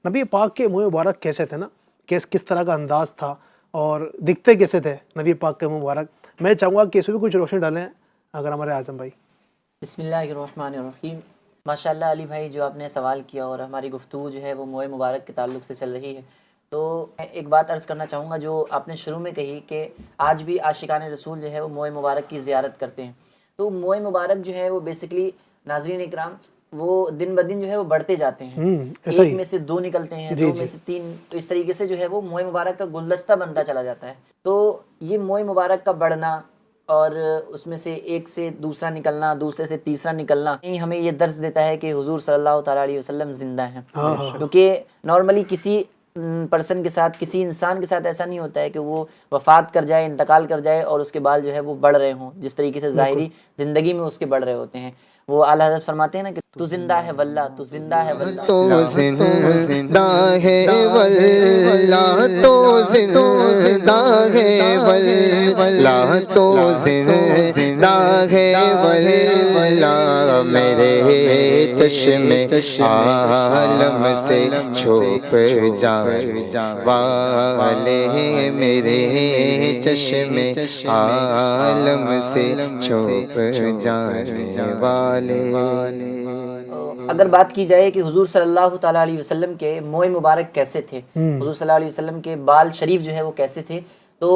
نبی پاک کے منہ مبارک کیسے تھے نا، کس طرح کا انداز تھا اور دکھتے کیسے تھے نبی پاک کے منہ مبارک؟ میں چاہوں گا کہ اس میں بھی کچھ روشنی ڈالیں اگر ہمارے اعظم بھائی۔ بسم اللہ الرحمن الرحیم۔ ماشاءاللہ علی بھائی، جو آپ نے سوال کیا اور ہماری گفتگو جو ہے وہ موئے مبارک کے تعلق سے چل رہی ہے، تو میں ایک بات عرض کرنا چاہوں گا جو آپ نے شروع میں کہی کہ آج بھی عاشقان رسول جو ہے وہ موئے مبارک کی زیارت کرتے ہیں۔ تو موئے مبارک جو ہے وہ بیسکلی ناظرین اکرام وہ دن بدن جو ہے وہ بڑھتے جاتے ہیں، ایک میں سے دو نکلتے ہیں، دو میں سے تین، تو اس طریقے سے جو ہے وہ موئے مبارک کا گلدستہ بنتا چلا جاتا ہے۔ تو یہ موئے مبارک کا بڑھنا اور اس میں سے ایک سے دوسرا نکلنا، دوسرے سے تیسرا نکلنا، ہمیں یہ درس دیتا ہے کہ حضور صلی اللہ تعالیٰ علیہ وسلم زندہ ہیں۔ کیونکہ نارملی کسی پرسن کے ساتھ، کسی انسان کے ساتھ ایسا نہیں ہوتا ہے کہ وہ وفات کر جائے، انتقال کر جائے اور اس کے بال جو ہے وہ بڑھ رہے ہوں، جس طریقے سے ظاہری زندگی میں اس کے بڑھ رہے ہوتے ہیں۔ وہ اعلیٰ حضرت فرماتے ہیں نا کہ تو زندہ ہے واللہ، تو زندہ ہے واللہ، تو زندہ ہے واللہ، تو زندہ ہے واللہ، تو زندہ ہے واللہ، میرے چشم عالم سے چھپ جائے والے، میرے چشم عالم سے چھپ جائے والے۔ اگر بات کی جائے کہ حضور صلی اللہ تعالیٰ علیہ وسلم کے موئے مبارک کیسے تھے، حضور صلی اللہ علیہ وسلم کے بال شریف جو ہے وہ کیسے تھے، تو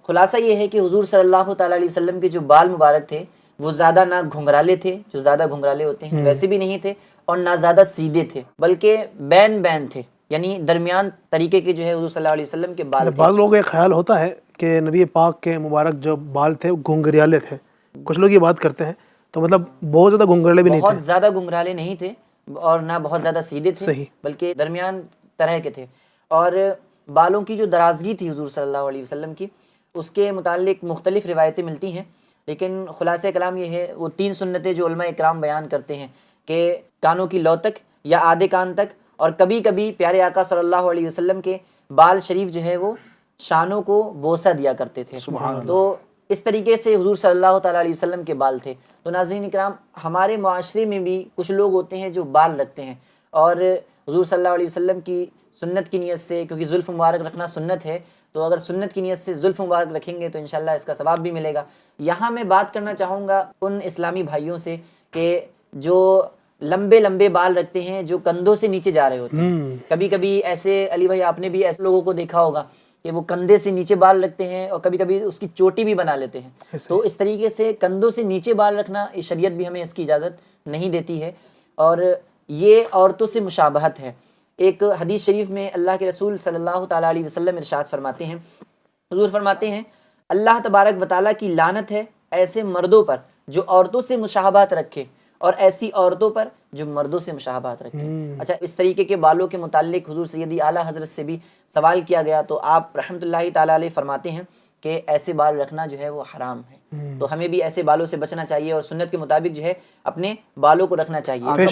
خلاصہ یہ ہے کہ حضور صلی اللہ تعالیٰ علیہ وسلم کے جو بال مبارک تھے وہ زیادہ نہ گھنگرالے تھے، جو زیادہ گھنگرالے ہوتے ہیں ویسے بھی نہیں تھے، اور نہ زیادہ سیدھے تھے، بلکہ بین تھے، یعنی درمیان طریقے کے جو ہے حضور صلی اللہ علیہ وسلم کے بال تھے۔ بعض لوگوں کا یہ خیال ہوتا ہے کہ نبی پاک کے مبارک جو بال تھے وہ گھنگریالے تھے، کچھ لوگ یہ بات کرتے ہیں، تو مطلب بہت زیادہ گھنگرالے بھی نہیں تھے؟ بہت زیادہ گھنگرالے نہیں تھے اور نہ بہت زیادہ سیدھے تھے، بلکہ درمیان طرح کے تھے۔ اور بالوں کی جو درازگی تھی حضور صلی اللہ علیہ وسلم کی، اس کے متعلق مختلف روایتیں ملتی ہیں، لیکن خلاصہ کلام یہ ہے، وہ 3 سنتیں جو علماء اکرام بیان کرتے ہیں کہ کانوں کی لو تک یا آدھے کان تک، اور کبھی کبھی پیارے آقا صلی اللہ علیہ وسلم کے بال شریف جو ہے وہ شانوں کو بوسہ دیا کرتے تھے۔ تو اس طریقے سے حضور صلی اللہ تعالیٰ علیہ وسلم کے بال تھے۔ تو ناظرین اکرام، ہمارے معاشرے میں بھی کچھ لوگ ہوتے ہیں جو بال رکھتے ہیں، اور حضور صلی اللہ علیہ وسلم کی سنت کی نیت سے، کیونکہ زلف مبارک رکھنا سنت ہے، تو اگر سنت کی نیت سے زلف مبارک رکھیں گے تو انشاءاللہ اس کا ثواب بھی ملے گا۔ یہاں میں بات کرنا چاہوں گا ان اسلامی بھائیوں سے کہ جو لمبے لمبے بال رکھتے ہیں جو کندھوں سے نیچے جا رہے ہوتے ہیں، کبھی کبھی ایسے علی بھائی آپ نے بھی ایسے لوگوں کو دیکھا ہوگا کہ وہ کندھے سے نیچے بال رکھتے ہیں اور کبھی کبھی اس کی چوٹی بھی بنا لیتے ہیں۔ تو اس طریقے سے کندھوں سے نیچے بال رکھنا شریعت بھی ہمیں اس کی اجازت نہیں دیتی ہے، اور یہ عورتوں سے مشابہت ہے۔ ایک حدیث شریف میں اللہ کے رسول صلی اللہ تعالیٰ علیہ وسلم ارشاد فرماتے ہیں، حضور فرماتے ہیں اللہ تبارک و تعالیٰ کی لعنت ہے ایسے مردوں پر جو عورتوں سے مشابہت رکھے، اور ایسی عورتوں پر جو مردوں سے مشابہت رکھے۔ اچھا، اس طریقے کے بالوں کے متعلق حضور سیدی اعلیٰ حضرت سے بھی سوال کیا گیا، تو آپ رحمۃ اللہ تعالیٰ علیہ فرماتے ہیں کہ ایسے بال رکھنا جو ہے وہ حرام ہے، تو ہمیں بھی ایسے بالوں سے بچنا چاہیے اور سنت کے مطابق جو ہے اپنے بالوں کو رکھنا چاہیے۔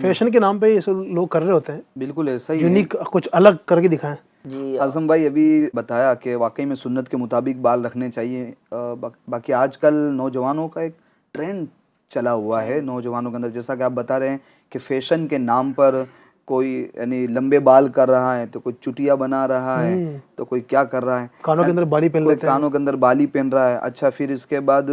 فیشن کے نام پہ یہ لوگ کر رہے ہوتے ہیں، بالکل ایسا ہی یونیک کچھ الگ کر کے دکھائیں۔ جی اعظم بھائی ابھی بتایا کہ واقعی میں سنت کے مطابق بال رکھنے چاہیے۔ باقی آج کل نوجوانوں کا ایک ٹرینڈ چلا ہوا ہے نوجوانوں کے اندر، جیسا کہ آپ بتا رہے ہیں کہ فیشن کے نام پر کوئی یعنی لمبے بال کر رہا ہے، تو کوئی چٹیا بنا رہا ہے، تو کوئی کیا کر رہا ہے، کانوں کے اندر بالی پہن لیتے ہیں، کانوں کے اندر بالی پہن رہا ہے۔ اچھا، پھر اس کے بعد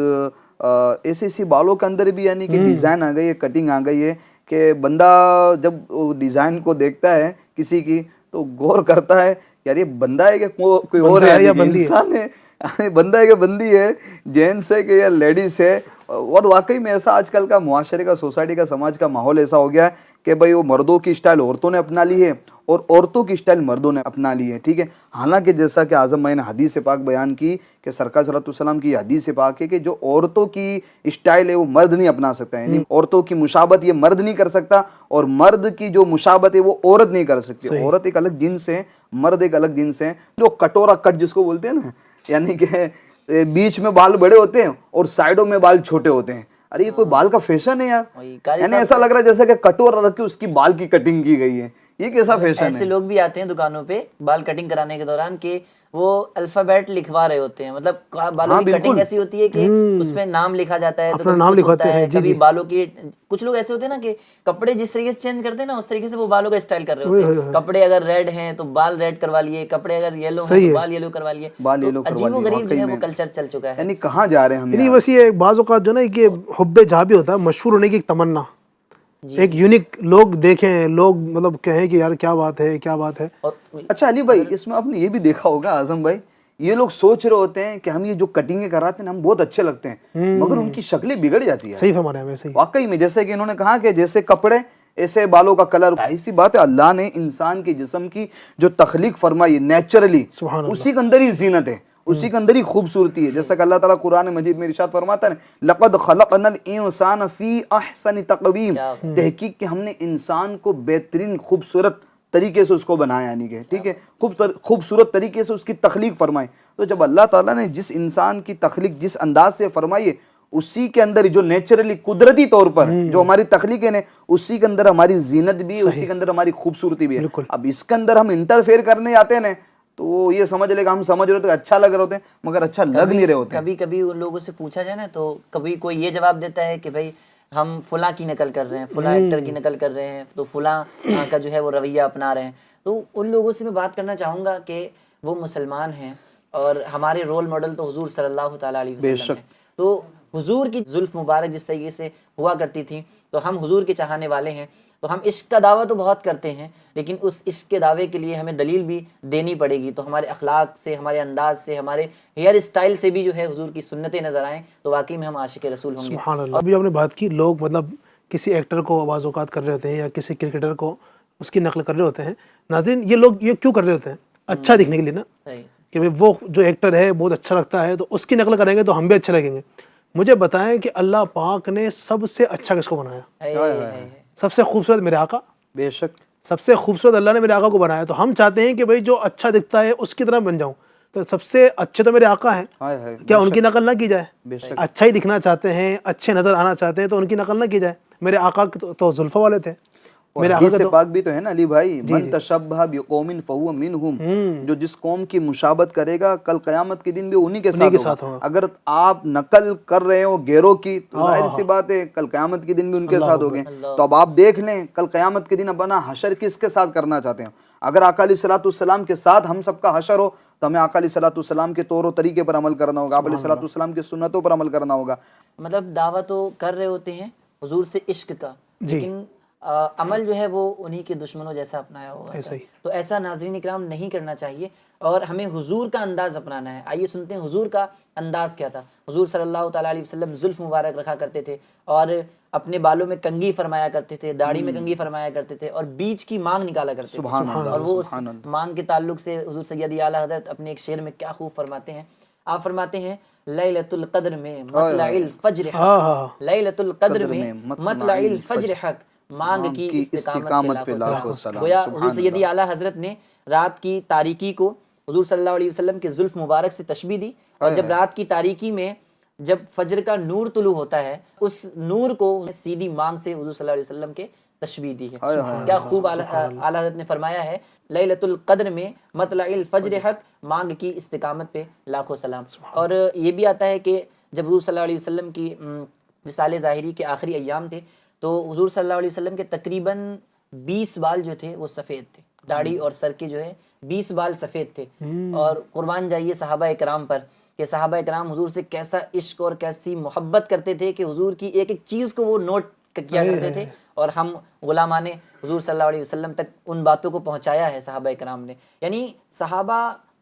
ایسی بالوں کے اندر بھی یعنی کہ ڈیزائن آ گئی ہے، کٹنگ آ گئی ہے کہ بندہ جب ڈیزائن کو دیکھتا ہے کسی کی تو غور کرتا ہے یار یہ بندہ ہے کہ کوئی اور ہے، یا انسان ہے، بندہ ہے کہ بندی ہے، جینس ہے کہ یا لیڈیز ہے۔ اور واقعی میں ایسا آج کل کا معاشرے کا، سوسائٹی کا، سماج کا ماحول ایسا ہو گیا ہے کہ بھائی وہ مردوں کی اسٹائل عورتوں نے اپنا لی ہے اور عورتوں کی اسٹائل مردوں نے اپنا لی ہے، ٹھیک ہے۔ حالانکہ جیسا کہ اعظم بھائی نے حدیث پاک بیان کی کہ سرکار صلی اللہ علیہ وسلم کی حدیث پاک ہے کہ جو عورتوں کی اسٹائل ہے وہ مرد نہیں اپنا سکتا ہے، یعنی عورتوں کی مشابہت یہ مرد نہیں کر سکتا، اور مرد کی جو مشابہت ہے وہ عورت نہیں کر سکتی۔ عورت ایک الگ جنس ہے، مرد ایک الگ جنس ہے۔ جو کٹورا کٹ جس کو بولتے ہیں نا، یعنی کہ بیچ میں بال بڑے ہوتے ہیں اور سائڈوں میں بال چھوٹے ہوتے ہیں، ارے یہ کوئی بال کا فیشن ہے یار، یعنی ایسا لگ رہا ہے جیسے کہ کٹورا رکھ کے اس کی بال کی کٹنگ کی گئی ہے، یہ کیسا فیشن ہے؟ ایسے لوگ بھی آتے ہیں دکانوں پہ بال کٹنگ کرانے کے دوران کہ وہ الفابیٹ لکھوا رہے ہوتے ہیں، مطلب بالوں کی کٹنگ ایسی ہوتی ہے کہ اس میں نام لکھا جاتا ہے، تو نام لکھواتے ہیں، کبھی بالوں کی کچھ لوگ ایسے ہوتے ہیں نا کہ کپڑے جس طریقے سے چینج کرتے ہیں نا اس طریقے سے وہ بالوں کا اسٹائل کر رہے ہوتے ہیں. کپڑے اگر ریڈ ہیں تو بال ریڈ کروا لیے، کپڑے اگر یلو ہیں تو بال یلو کروا لیے. عجیب و غریب جو ہے وہ کلچر چل چکا ہے. یعنی کہاں جا رہے ہیں ہم؟ یعنی بس یہ بعض اوقات جو نا کہ حب جہاں بھی ہوتا ہے مشہور ہونے کی ایک تمنا، ایک یونیک لوگ دیکھیں، لوگ مطلب کہیں کہ یار کیا بات ہے کیا بات ہے. اچھا علی بھائی، اس میں آپ نے یہ بھی دیکھا ہوگا اعظم بھائی، یہ لوگ سوچ رہے ہوتے ہیں کہ ہم یہ جو کٹنگیں کراتے ہیں ہم بہت اچھے لگتے ہیں، مگر ان کی شکلیں بگڑ جاتی ہیں. صحیح فرما رہے ہیں ویسے ہی. واقعی میں جیسے کہ انہوں نے کہا کہ جیسے کپڑے ایسے بالوں کا کلر. ایسی بات ہے، اللہ نے انسان کے جسم کی جو تخلیق فرمائی نیچرلی، اسی کے اندر ہی زینت ہے، اسی کے اندر ہی خوبصورتی ہے. جیسا کہ اللہ تعالیٰ قرآن مجید میں ارشاد فرماتا ہے لقد خلقنا الانسان فی احسن تقویم، تحقیق کہ ہم نے انسان کو بہترین خوبصورت طریقے سے اس کو بنایا، یعنی کہ ٹھیک ہے خوبصورت طریقے سے اس کی تخلیق فرمائی. تو جب اللہ تعالیٰ نے جس انسان کی تخلیق جس انداز سے فرمائی ہے، اسی کے اندر جو نیچرلی قدرتی طور پر جو ہماری تخلیق ہے اسی کے اندر ہماری زینت بھی ہے، اسی کے اندر ہماری خوبصورتی بھی ہے. اب اس کے اندر ہم انٹرفیئر کرنے آتے ہیں تو وہ یہ سمجھ لے گا ہم سمجھ رہے ہوتے اچھا لگ رہے ہوتے ہیں مگر اچھا لگ نہیں رہے ہوتے. کبھی کبھی ان لوگوں سے پوچھا جائے نا تو کبھی کوئی یہ جواب دیتا ہے کہ بھائی ہم فلاں کی نقل کر رہے ہیں، فلاں ایکٹر کی نقل کر رہے ہیں، تو فلاں کا جو ہے وہ رویہ اپنا رہے ہیں. تو ان لوگوں سے میں بات کرنا چاہوں گا کہ وہ مسلمان ہیں اور ہمارے رول ماڈل تو حضور صلی اللہ تعالیٰ علیہ وسلم ہیں. تو حضور کی زلف مبارک جس طریقے سے ہوا کرتی تھی تو ہم حضور کے چاہنے والے ہیں، تو ہم عشق کا دعویٰ تو بہت کرتے ہیں لیکن اس عشق کے دعوے کے لیے ہمیں دلیل بھی دینی پڑے گی. تو ہمارے اخلاق سے، ہمارے انداز سے، ہمارے ہیئر اسٹائل سے بھی جو ہے حضور کی سنتیں نظر آئیں تو واقعی میں ہم عاشق رسول ہوں گے. سبحان اللہ. ابھی آپ نے بات کی لوگ مطلب کسی ایکٹر کو بعض اوقات کر رہے ہوتے ہیں یا کسی کرکٹر کو اس کی نقل کر رہے ہوتے ہیں. ناظرین یہ لوگ یہ کیوں کر رہے ہوتے ہیں؟ اچھا دکھنے کے لیے نا، کہ بھئی وہ جو ایکٹر ہے بہت اچھا لگتا ہے تو اس کی نقل کریں گے تو ہم بھی اچھے لگیں گے. مجھے بتائیں کہ اللہ پاک نے سب سے اچھا کس کو بنایا؟ سب سے خوبصورت میرے آقا. بے شک سب سے خوبصورت اللہ نے میرے آقا کو بنایا. تو ہم چاہتے ہیں کہ بھئی جو اچھا دکھتا ہے اس کی طرح بن جاؤں. تو سب سے اچھے تو میرے آقا ہیں، کیا ان کی نقل نہ کی جائے؟ اچھا ہی دکھنا چاہتے ہیں، اچھے نظر آنا چاہتے ہیں تو ان کی نقل نہ کی جائے. میرے آقا تو زلفوں والے تھے. حدیث پاک بھی تو ہے نا علی بھائی، من تشبہ بقوم فہو منہم، جو جس قوم کی مشابہت کرے گا کل قیامت کے دن بھی انہی کے ساتھ ہوگا. اگر آپ نقل کر رہے ہو غیروں کی تو ظاہر سی بات ہے کل قیامت کے دن بھی ان کے ساتھ ہوگے. تو اب آپ دیکھ لیں کل قیامت کے دن اپنا حشر کس کے ساتھ کرنا چاہتے ہیں. اگر آقا علیہ الصلوۃ والسلام کے ساتھ ہم سب کا حشر ہو تو ہمیں آقا علیہ الصلوۃ والسلام کے طور و طریقے پر عمل کرنا ہوگا، آقا علیہ الصلوۃ والسلام کی سنتوں پر عمل کرنا ہوگا. مطلب دعویٰ تو کر رہے ہوتے ہیں حضور سے عشق کا، لیکن عمل جو ہے وہ انہی کے دشمنوں جیسا اپنایا ہوگا. تو ایسا ناظرین اکرام نہیں کرنا چاہیے اور ہمیں حضور کا انداز اپنانا ہے. آئیے سنتے ہیں حضور کا انداز کیا تھا. حضور صلی اللہ تعالیٰ علیہ وسلم زلف مبارک رکھا کرتے تھے اور اپنے بالوں میں کنگھی فرمایا کرتے تھے، داڑھی میں کنگھی فرمایا کرتے تھے اور بیچ کی مانگ نکالا کرتے تھے. اور وہ اس مانگ کے تعلق سے حضور سیدی اعلیٰ حضرت اپنے ایک شعر میں کیا خوب فرماتے ہیں. آپ فرماتے ہیں لیلۃ القدر میں مطلع الفجر حق، لیلۃ القدر میں مطلع الفجر حق، مانگ کی استقامت پہ لاکھوں سلام. گویا حضور سیدی اعلیٰ حضرت نے رات کی تاریکی کو حضور صلی اللہ علیہ وسلم کے زلف مبارک سے تشبیہ دی. اور جب رات کی تاریکی میں جب فجر کا نور طلوع ہوتا ہے اس نور کو سیدھی مانگ سے حضور صلی اللہ علیہ وسلم کے تشبیہ دی ہے. کیا خوب اعلیٰ حضرت نے فرمایا ہے لیلۃ القدر میں مطلع الفجر حق، مانگ کی استقامت پہ لاکھوں سلام. اور یہ بھی آتا ہے کہ جب حضور صلی اللہ علیہ وسلم کی وصال ظاہری کے آخری ایام تھے تو حضور صلی اللہ علیہ وسلم کے تقریباً 20 بال جو تھے وہ سفید تھے، داڑھی اور سر کے جو ہے 20 بال سفید تھے. اور قربان جائیے صحابہ اکرام پر کہ صحابہ اکرام حضور سے کیسا عشق اور کیسی محبت کرتے تھے کہ حضور کی ایک ایک چیز کو وہ نوٹ کیا کرتے تھے اور ہم غلامان حضور صلی اللہ علیہ وسلم تک ان باتوں کو پہنچایا ہے صحابہ اکرام نے. یعنی صحابہ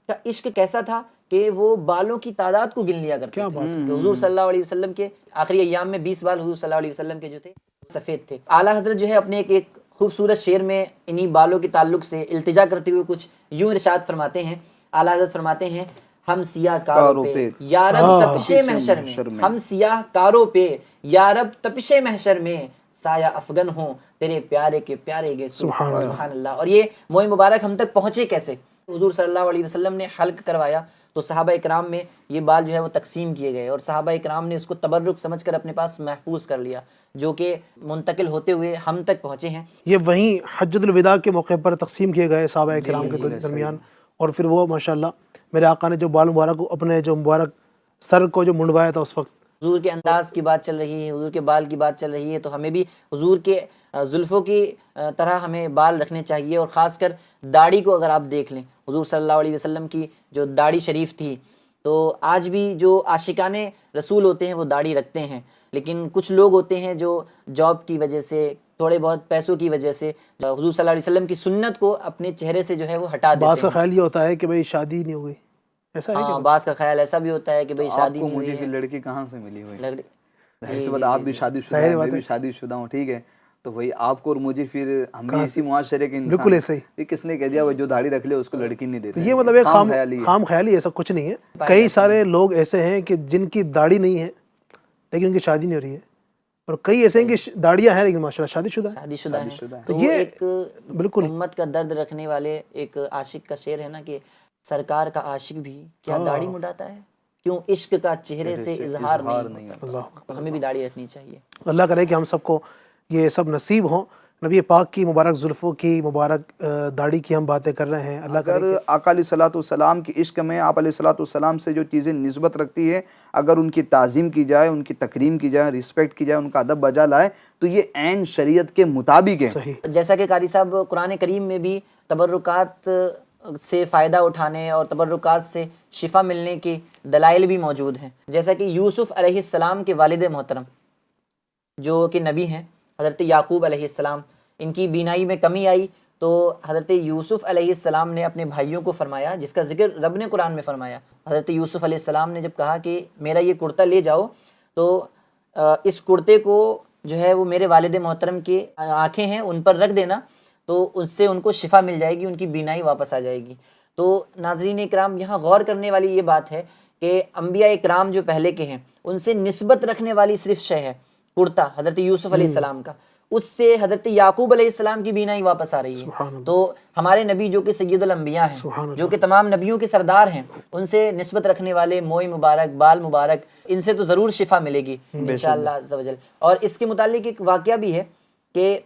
کا عشق کیسا تھا کہ وہ بالوں کی تعداد کو گن لیا کرتے تھے کہ حضور صلی اللہ علیہ وسلم کے آخری ایام میں 20 بال حضور صلی اللہ علیہ وسلم کے جو تھے سفید تھے. اعلیٰ حضرت جو ہے اپنے ایک خوبصورت شعر میں انہی بالوں کے تعلق سے التجا کرتے ہوئے کچھ یوں ارشاد فرماتے ہیں. اعلیٰ حضرت فرماتے ہیں ہم سیاہ کاروں پہ یا رب تپش محشر میں، ہم سیاہ کاروں پہ یا رب تپش محشر میں سایہ افغن ہوں تیرے پیارے کے پیارے گے. سبحان اللہ. اور یہ موئے مبارک ہم تک پہنچے کیسے؟ حضور صلی اللہ علیہ وسلم نے حلق کروایا تو صحابہ اکرام میں یہ بال جو ہے وہ تقسیم کیے گئے اور صحابہ اکرام نے اس کو تبرک سمجھ کر اپنے پاس محفوظ کر لیا جو کہ منتقل ہوتے ہوئے ہم تک پہنچے ہیں. یہ وہیں حجۃ الوداع کے موقع پر تقسیم کیے گئے صحابہ اکرام کے درمیان اور پھر وہ ماشاءاللہ میرے آقا نے جو بال مبارک کو اپنے جو مبارک سر کو جو منڈوایا تھا اس وقت. حضور کے انداز کی بات چل رہی ہے، حضور کے بال کی بات چل رہی ہے، تو ہمیں بھی حضور کے زلفوں کی طرح ہمیں بال رکھنے چاہیے. اور خاص کر داڑھی کو اگر آپ دیکھ لیں، حضور صلی اللہ علیہ وسلم کی جو داڑھی شریف تھی، تو آج بھی جو عاشقان رسول ہوتے ہیں وہ داڑھی رکھتے ہیں. لیکن کچھ لوگ ہوتے ہیں جو جاب کی وجہ سے، تھوڑے بہت پیسوں کی وجہ سے حضور صلی اللہ علیہ وسلم کی سنت کو اپنے چہرے سے جو ہے وہ ہٹا دیتے ہیں. بعض کا خیال یہ ہوتا ہے کہ بھئی شادی نہیں ہوئی، ایسا ہے ہاں، بعض کا خیال ایسا بھی ہوتا ہے کہ بھئی شادی آپ کو نہیں ہوئی مجھے پھر ہے. لڑکی کہاں سے ملی ہوئی؟ جی، اس وقت آپ بھی شادی شدہ ہیں، میں بھی شادی شدہ ہوں، ٹھیک ہے. تو وہی آپ کو اور مجھے پھر ہم بھی اسی معاشرے کے انسان. بالکل ایسا ہی. یہ کس نے کہہ دیا وہ جو داڑھی رکھ لے اس کو لڑکی نہیں دیتے؟ یہ مطلب ایک خیالی ہے. خام خیالی، ایسا کچھ نہیں ہے. کئی سارے لوگ ایسے ہیں کہ جن کی داڑھی نہیں ہے لیکن ان کی شادی نہیں ہو رہی ہے، اور کئی ایسے ہیں کہ داڑیاں ہیں لیکن ماشاءاللہ شادی شدہ ہیں. شادی شدہ ہے. تو تو یہ وہ ایک بالکل امت کا درد رکھنے والے ایک عاشق کا شعر ہے نا کہ سرکار کا عاشق بھی کیا داڑھی مڈاتا ہے، کیوں عشق کا چہرے سے اظہار نہیں ہوتا. تو ہمیں بھی داڑھی رکھنی چاہیے. اللہ کرے کہ ہم سب کو یہ سب نصیب ہوں. نبی پاک کی مبارک زلفوں کی مبارک داڑھی کی ہم باتیں کر رہے ہیں. اللہ کرے اگر آقا علیہ الصلوۃ والسلام کی عشق میں آپ علیہ الصلوۃ والسلام سے جو چیزیں نسبت رکھتی ہے، اگر ان کی تعظیم کی جائے، ان کی تکریم کی جائے، رسپیکٹ کی جائے، ان کا ادب بجا لائے، تو یہ عین شریعت کے مطابق ہے. صحیح. جیسا کہ قاری صاحب قرآن کریم میں بھی تبرکات سے فائدہ اٹھانے اور تبرکات سے شفا ملنے کے دلائل بھی موجود ہیں. جیسا کہ یوسف علیہ السلام کے والد محترم جو کہ نبی ہیں، حضرت یعقوب علیہ السلام، ان کی بینائی میں کمی آئی تو حضرت یوسف علیہ السلام نے اپنے بھائیوں کو فرمایا، جس کا ذکر رب نے قرآن میں فرمایا. حضرت یوسف علیہ السلام نے جب کہا کہ میرا یہ کرتا لے جاؤ، تو اس کرتے کو جو ہے وہ میرے والد محترم کی آنکھیں ہیں ان پر رکھ دینا، تو اس سے ان کو شفا مل جائے گی، ان کی بینائی واپس آ جائے گی. تو ناظرین اکرام، یہاں غور کرنے والی یہ بات ہے کہ انبیاء اکرام جو پہلے کے ہیں ان سے نسبت رکھنے والی صرف شے ہے کرتا حضرت یوسف علیہ السلام کا، اس سے حضرت یعقوب علیہ السلام کی بینائی واپس آ رہی ہے. تو ہمارے نبی جو کہ سید الانبیاء ہیں، جو کہ تمام نبیوں کے سردار ہیں، ان سے نسبت رکھنے والے موئی مبارک، بال مبارک، ان سے تو ضرور شفا ملے گی انشاءاللہ عز و جل. اور اس کے متعلق ایک واقعہ بھی ہے کہ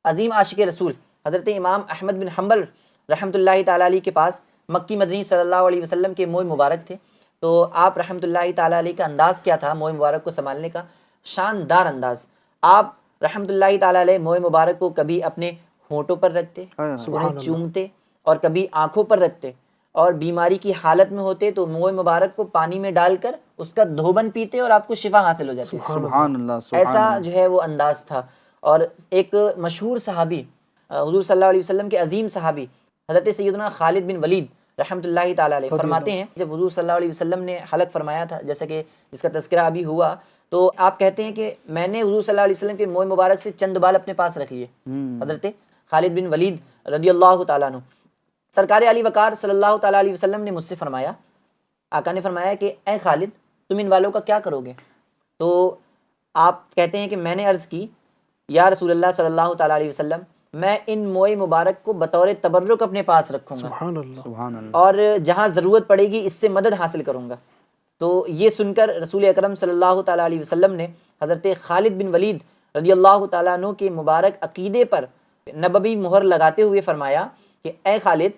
عظیم عاشق رسول حضرت امام احمد بن حنبل رحمۃ اللہ تعالیٰ علیہ کے پاس مکی مدنی صلی اللہ علیہ وسلم کے موئی مبارک تھے. تو آپ رحمۃ اللہ تعالیٰ علیہ کا انداز کیا تھا موئی مبارک کو سنبھالنے کا؟ شاندار انداز. آپ رحمۃ اللہ تعالیٰ علیہ موئی مبارک کو کبھی اپنے ہونٹوں پر رکھتے، انہیں چومتے، اور کبھی آنکھوں پر رکھتے، اور بیماری کی حالت میں ہوتے تو موئی مبارک کو پانی میں ڈال کر اس کا دھوبن پیتے اور آپ کو شفا حاصل ہو جاتی. سبحان اللہ. ایسا جو ہے وہ انداز تھا. اور ایک مشہور صحابی، حضور صلی اللہ علیہ وسلم کے عظیم صحابی حضرت سیدنا خالد بن ولید رحمۃ اللہ تعالیٰ علیہ فرماتے ہیں، جب حضور صلی اللہ علیہ وسلم نے حلق فرمایا تھا، جیسا کہ جس کا تذکرہ ابھی ہوا، تو آپ کہتے ہیں کہ میں نے حضور صلی اللہ علیہ وسلم کے موئی مبارک سے چند بال اپنے پاس رکھ لیے. حضرت خالد بن ولید رضی اللہ تعالیٰ عنہ، سرکار علی وقار صلی اللہ تعالیٰ علیہ وسلم نے مجھ سے فرمایا، آقا نے فرمایا کہ اے خالد تم ان والوں کا کیا کرو گے؟ تو آپ کہتے ہیں کہ میں نے عرض کی یا رسول اللہ صلی اللہ تعالیٰ علیہ وسلم، میں ان موئی مبارک کو بطور تبرک اپنے پاس رکھوں گا، سبحان اللہ. سبحان اللہ. اور جہاں ضرورت پڑے گی اس سے مدد حاصل کروں گا. تو یہ سن کر رسول اکرم صلی اللہ تعالیٰ علیہ وسلم نے حضرت خالد بن ولید رضی اللہ تعالیٰ عنہ کے مبارک عقیدے پر نبوی مہر لگاتے ہوئے فرمایا کہ اے خالد،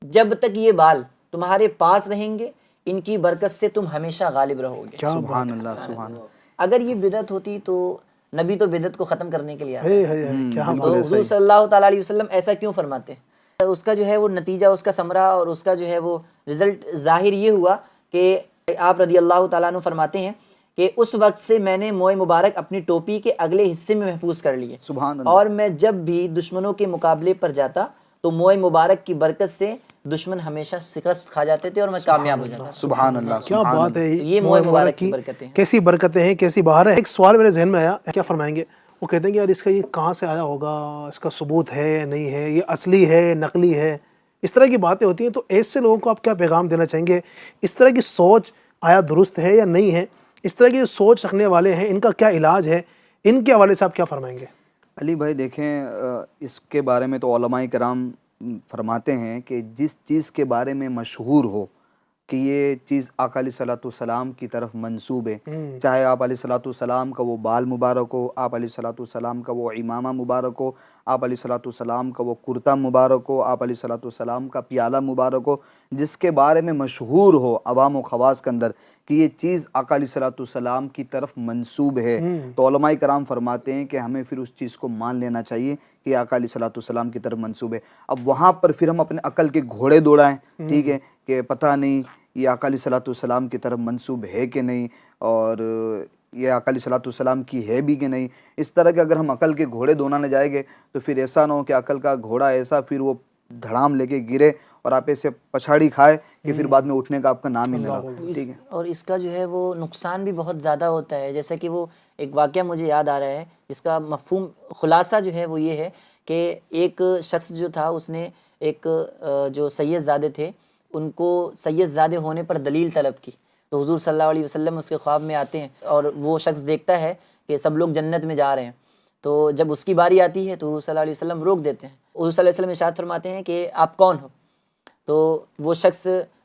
جب تک یہ بال تمہارے پاس رہیں گے ان کی برکت سے تم ہمیشہ غالب رہو گے. سبحان اللہ. سبحان اللہ. اگر یہ بدعت ہوتی تو نبی تو بدعت کو ختم کرنے کے لیے آتے. کیا تو حضور صلی اللہ تعالیٰ علیہ وسلم ایسا کیوں فرماتے؟ اس کا جو ہے وہ نتیجہ، اس کا ثمرہ اور اس کا جو ہے وہ رزلٹ ظاہر یہ ہوا کہ آپ رضی اللہ تعالیٰ عنہ فرماتے ہیں کہ اس وقت سے میں نے موئی مبارک اپنی ٹوپی کے اگلے حصے میں محفوظ کر لیے. سبحان اللہ. اور میں جب بھی دشمنوں کے مقابلے پر جاتا تو موئی مبارک کی برکت سے دشمن ہمیشہ شکست کھا جاتے تھے اور میں کامیاب ہو جاتا. سبحان اللہ. کیا بات ہے. یہ موئی مبارک کی برکتیں ہیں. کیسی برکتیں ہیں، کیسی بہار ہے. ایک سوال میرے ذہن میں آیا، کیا فرمائیں گے؟ وہ کہتے ہیں کہ یار اس کا یہ کہاں سے آیا ہوگا، اس کا ثبوت ہے یا نہیں ہے، یہ اصلی ہے نقلی ہے، اس طرح کی باتیں ہوتی ہیں. تو ایسے لوگوں کو آپ کیا پیغام دینا چاہیں گے؟ اس طرح کی سوچ آیا درست ہے یا نہیں ہے؟ اس طرح کی سوچ رکھنے والے ہیں، ان کا کیا علاج ہے؟ ان کے حوالے سے آپ کیا فرمائیں گے؟ علی بھائی دیکھیں، اس کے بارے میں تو علماء کرام فرماتے ہیں کہ جس چیز کے بارے میں مشہور ہو کہ یہ چیز آقا علیہ الصلوۃ والسلام کی طرف منسوب ہے، چاہے آپ علیہ الصلوۃ والسلام کا وہ بال مبارک ہو، آپ علیہ الصلوۃ والسلام کا وہ امامہ مبارک ہو، آپ علیہ الصلوۃ والسلام کا وہ کرتا مبارک ہو، آپ علیہ الصلوۃ والسلام کا پیالہ مبارک ہو، جس کے بارے میں مشہور ہو عوام و خواص کے اندر کہ یہ چیز آقا علیہ الصلوۃ والسلام کی طرف منسوب ہے، تو علماء کرام فرماتے ہیں کہ ہمیں پھر اس چیز کو مان لینا چاہیے کہ آقا علیہ الصلوۃ والسلام کی طرف منسوب ہے۔ اب وہاں پر پھر ہم اپنے عقل کے گھوڑے دوڑائیں، ٹھیک ہے، کہ پتہ نہیں یہ آقا علیہ الصلوۃ والسلام کی طرف منسوب ہے کہ نہیں، اور یہ آقا علیہ الصلوۃ والسلام کی ہے بھی کہ نہیں۔ اس طرح کے اگر ہم عقل کے گھوڑے دوڑانے جائیں گے تو پھر ایسا نہ ہو کہ عقل کا گھوڑا ایسا پھر وہ دھڑام لے کے گرے اور آپ ایسے پچھاڑی کھائے کہ پھر بعد میں اٹھنے کا آپ کا نام ہی نہ لو، ٹھیک ہے۔ اور اس کا جو ہے وہ نقصان بھی بہت زیادہ ہوتا ہے، جیسے کہ وہ ایک واقعہ مجھے یاد آ رہا ہے جس کا مفہوم خلاصہ جو ہے وہ یہ ہے کہ ایک شخص جو تھا اس نے ایک جو سید زادے تھے ان کو سید زادے ہونے پر دلیل طلب کی، تو حضور صلی اللہ علیہ وسلم اس کے خواب میں آتے ہیں اور وہ شخص دیکھتا ہے کہ سب لوگ جنت میں جا رہے ہیں، تو جب اس کی باری آتی ہے تو حضور صلی اللہ علیہ وسلم روک دیتے ہیں۔ حضور صلی اللہ علیہ وسلم ارشاد فرماتے ہیں کہ آپ کون ہو؟ تو وہ شخص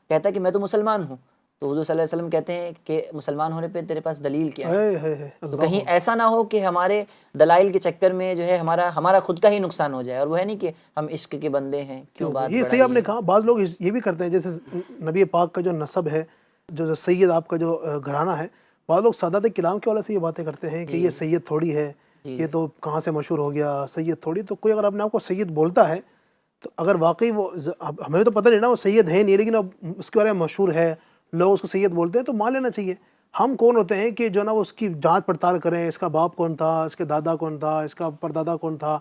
کہتا ہے کہ میں تو مسلمان ہوں، تو حضور صلی اللہ علیہ وسلم کہتے ہیں کہ مسلمان ہونے پہ تیرے پاس دلیل کیا ہے؟ تو کہیں ایسا نہ ہو کہ ہمارے دلائل کے چکر میں جو ہے ہمارا خود کا ہی نسخان ہو جائے، اور وہ ہے نہیں کہ ہم عشق کے بندے ہیں، کیوں بات یہ صحیح آپ نے کہا۔ بعض لوگ یہ بھی کرتے ہیں، جیسے نبی پاک کا جو نسب ہے، جو سید آپ کا جو گھرانہ ہے، بعض لوگ سادات کلام کے والے سے یہ باتیں کرتے ہیں کہ یہ سید تھوڑی ہے، یہ تو کہاں سے مشہور ہو گیا، سید تھوڑی۔ تو کوئی اگر اپنے آپ کو سید بولتا ہے تو اگر واقعی وہ، ہمیں تو پتہ نہیں نا وہ سید ہے نہیں، لیکن اب اس کے بارے میں مشہور ہے، لوگ اس کو سید بولتے ہیں، تو مان لینا چاہیے۔ ہم کون ہوتے ہیں کہ جو نا وہ اس کی جانچ پڑتال کریں، اس کا باپ کون تھا، اس کے دادا کون تھا، اس کا پردادا کون تھا،